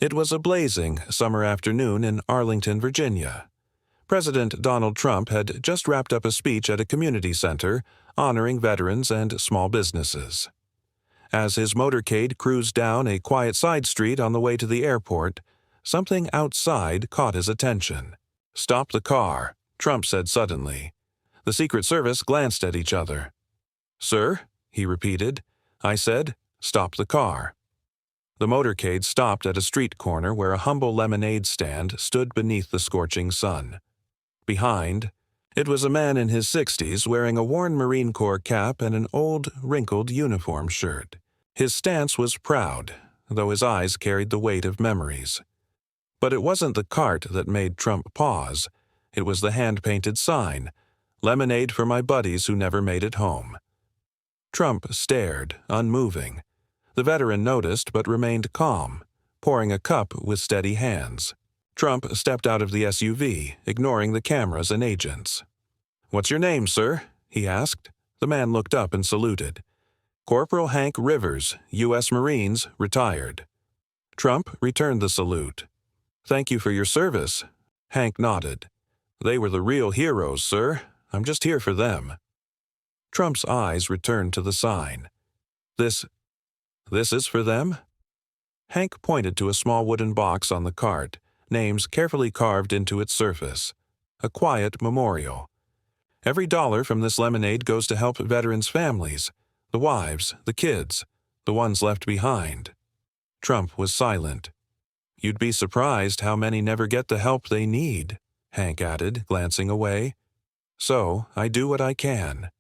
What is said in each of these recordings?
It was a blazing summer afternoon in Arlington, Virginia. President Donald Trump had just wrapped up a speech at a community center honoring veterans and small businesses. As his motorcade cruised down a quiet side street on the way to the airport, something outside caught his attention. "Stop the car," Trump said suddenly. The Secret Service glanced at each other. "Sir?" he repeated. "I said, stop the car." The motorcade stopped at a street corner where a humble lemonade stand stood beneath the scorching sun. Behind, it was a man in his 60s wearing a worn Marine Corps cap and an old, wrinkled uniform shirt. His stance was proud, though his eyes carried the weight of memories. But it wasn't the cart that made Trump pause. It was the hand-painted sign, "Lemonade for my buddies who never made it home." Trump stared, unmoving. The veteran noticed but remained calm, pouring a cup with steady hands. Trump stepped out of the SUV, ignoring the cameras and agents. "What's your name, sir?" he asked. The man looked up and saluted. "Corporal Hank Rivers, U.S. Marines, retired." Trump returned the salute. "Thank you for your service." Hank nodded. "They were the real heroes, sir. I'm just here for them." Trump's eyes returned to the sign. This is for them?" Hank pointed to a small wooden box on the cart, names carefully carved into its surface. A quiet memorial. "Every dollar from this lemonade goes to help veterans' families, the wives, the kids, the ones left behind." Trump was silent. "You'd be surprised how many never get the help they need," Hank added, glancing away. "So, I do what I can."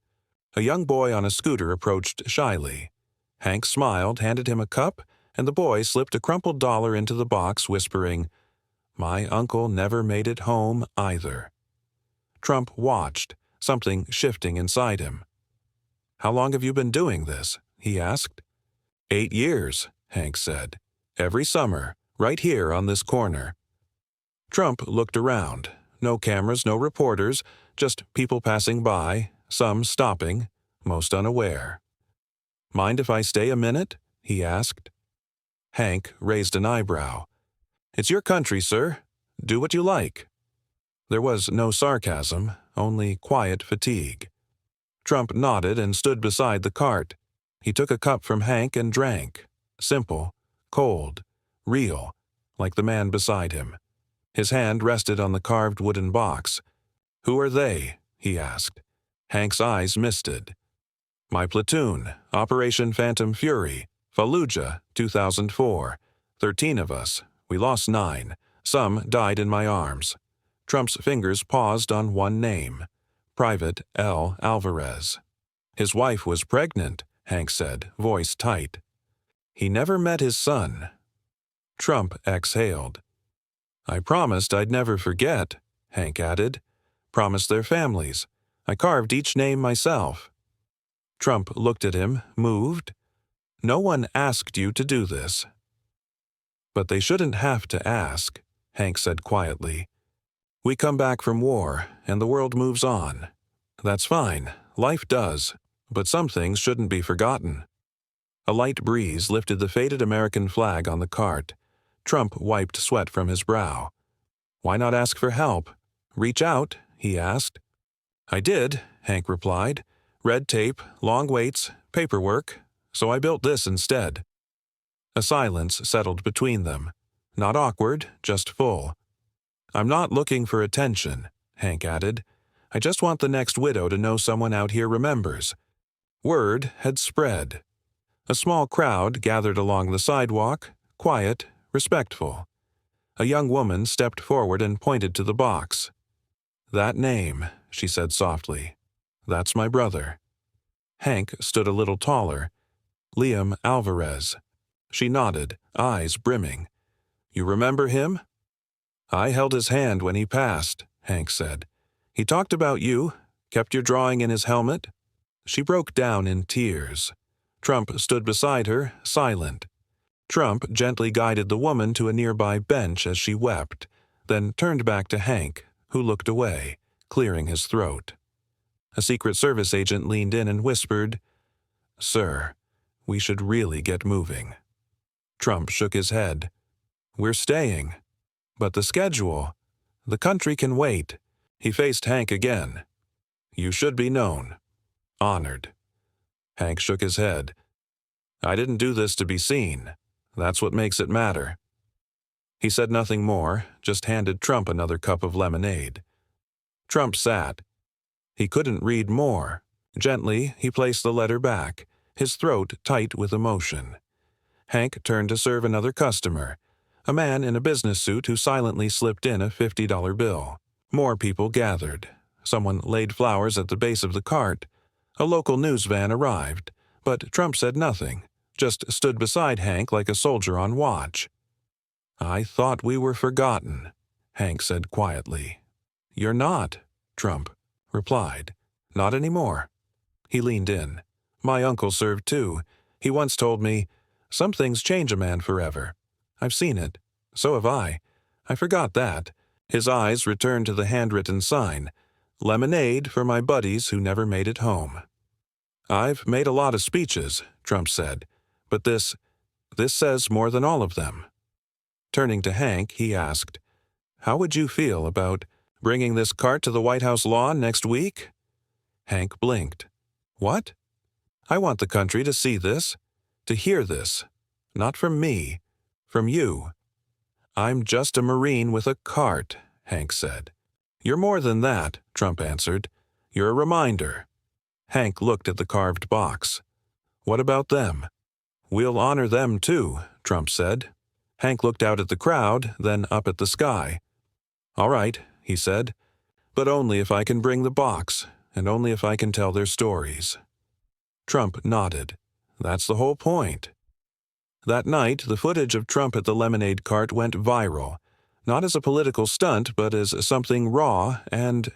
A young boy on a scooter approached shyly. Hank smiled, handed him a cup, and the boy slipped a crumpled dollar into the box, whispering, "My uncle never made it home either." Trump watched, something shifting inside him. "How long have you been doing this?" he asked. 8 years, Hank said. "Every summer, right here on this corner." Trump looked around. No cameras, no reporters, just people passing by, some stopping, most unaware. "Mind if I stay a minute?" he asked. Hank raised an eyebrow. "It's your country, sir. Do what you like." There was no sarcasm, only quiet fatigue. Trump nodded and stood beside the cart. He took a cup from Hank and drank. Simple, cold, real, like the man beside him. His hand rested on the carved wooden box. "Who are they?" he asked. Hank's eyes misted. "My platoon, Operation Phantom Fury, Fallujah, 2004. 13 of us. We lost 9. Some died in my arms." Trump's fingers paused on one name, Private L. Alvarez. "His wife was pregnant," Hank said, voice tight. "He never met his son." Trump exhaled. "I promised I'd never forget," Hank added. "Promised their families. I carved each name myself." Trump looked at him, moved. "No one asked you to do this." "But they shouldn't have to ask," Hank said quietly. "We come back from war, and the world moves on. That's fine, life does, but some things shouldn't be forgotten." A light breeze lifted the faded American flag on the cart. Trump wiped sweat from his brow. "Why not ask for help? Reach out," he asked. "I did," Hank replied. "Red tape, long waits, paperwork, so I built this instead." A silence settled between them. Not awkward, just full. "I'm not looking for attention," Hank added. "I just want the next widow to know someone out here remembers." Word had spread. A small crowd gathered along the sidewalk, quiet, respectful. A young woman stepped forward and pointed to the box. "That name," she said softly. "That's my brother." Hank stood a little taller. "Liam Alvarez." She nodded, eyes brimming. "You remember him?" "I held his hand when he passed," Hank said. "He talked about you, kept your drawing in his helmet." She broke down in tears. Trump stood beside her, silent. Trump gently guided the woman to a nearby bench as she wept, then turned back to Hank, who looked away, clearing his throat. A Secret Service agent leaned in and whispered, "Sir, we should really get moving." Trump shook his head. We're staying. But the schedule. The country can wait. He faced Hank again. You should be known. Honored. Hank shook his head. I didn't do this to be seen. That's what makes it matter. He said nothing more, just handed Trump another cup of lemonade. Trump sat. He couldn't read more. Gently, he placed the letter back, his throat tight with emotion. Hank turned to serve another customer, a man in a business suit who silently slipped in a $50 bill. More people gathered. Someone laid flowers at the base of the cart. A local news van arrived, but Trump said nothing, just stood beside Hank like a soldier on watch. I thought we were forgotten, Hank said quietly. You're not, Trump replied. Not anymore. He leaned in. My uncle served too. He once told me, some things change a man forever. I've seen it. So have I. I forgot that. His eyes returned to the handwritten sign. Lemonade for my buddies who never made it home. I've made a lot of speeches, Trump said, but this says more than all of them. Turning to Hank, he asked, how would you feel about bringing this cart to the White House lawn next week? Hank blinked. What? I want the country to see this, to hear this. Not from me, from you. I'm just a Marine with a cart, Hank said. You're more than that, Trump answered. You're a reminder. Hank looked at the carved box. What about them? We'll honor them too, Trump said. Hank looked out at the crowd, then up at the sky. All right, he said, but only if I can bring the box, and only if I can tell their stories. Trump nodded. That's the whole point. That night, the footage of Trump at the lemonade cart went viral, not as a political stunt, but as something raw and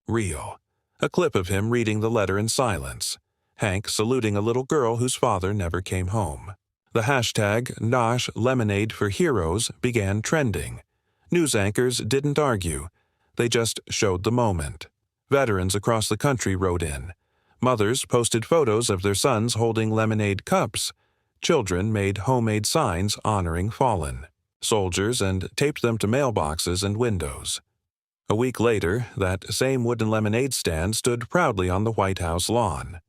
real. A clip of him reading the letter in silence. Hank saluting a little girl whose father never came home. The hashtag #NoshLemonadeForHeroes began trending. News anchors didn't argue. They just showed the moment. Veterans across the country wrote in. Mothers posted photos of their sons holding lemonade cups. Children made homemade signs honoring fallen soldiers and taped them to mailboxes and windows. A week later, that same wooden lemonade stand stood proudly on the White House lawn.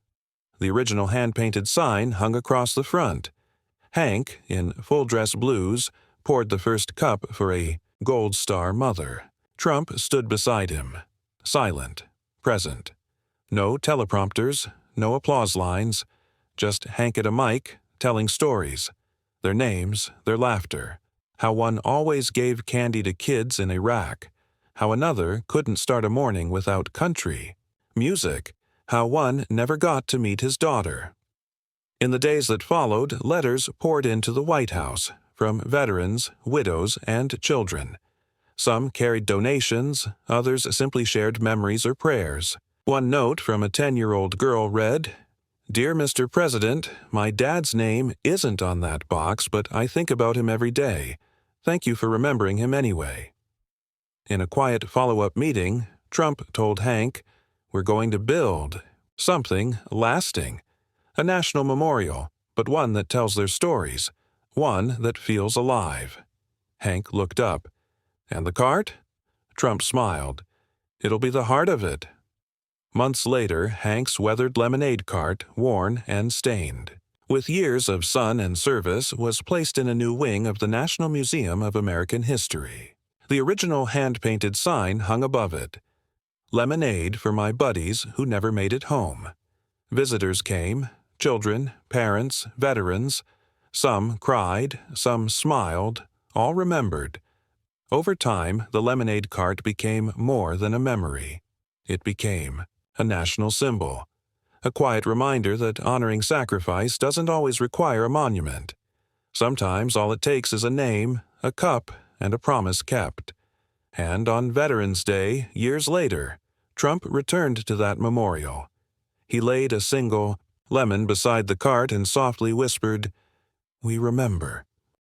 The original hand-painted sign hung across the front. Hank, in full-dress blues, poured the first cup for a Gold Star mother. Trump stood beside him, silent, present. No teleprompters, no applause lines, just Hank at a mic, telling stories. Their names, their laughter. How one always gave candy to kids in Iraq. How another couldn't start a morning without country. Music. How one never got to meet his daughter. In the days that followed, letters poured into the White House, from veterans, widows, and children. Some carried donations, others simply shared memories or prayers. One note from a 10-year-old girl read, Dear Mr. President, my dad's name isn't on that box, but I think about him every day. Thank you for remembering him anyway. In a quiet follow-up meeting, Trump told Hank, We're going to build something lasting. A national memorial, but one that tells their stories. One that feels alive. Hank looked up. And the cart? Trump smiled. It'll be the heart of it. Months later, Hank's weathered lemonade cart, worn and stained, with years of sun and service, was placed in a new wing of the National Museum of American History. The original hand-painted sign hung above it. Lemonade for my buddies who never made it home. Visitors came, children, parents, veterans. Some cried, some smiled, all remembered. Over time, the lemonade cart became more than a memory. It became a national symbol, a quiet reminder that honoring sacrifice doesn't always require a monument. Sometimes all it takes is a name, a cup, and a promise kept. And on Veterans Day, years later, Trump returned to that memorial. He laid a single lemon beside the cart and softly whispered, We remember.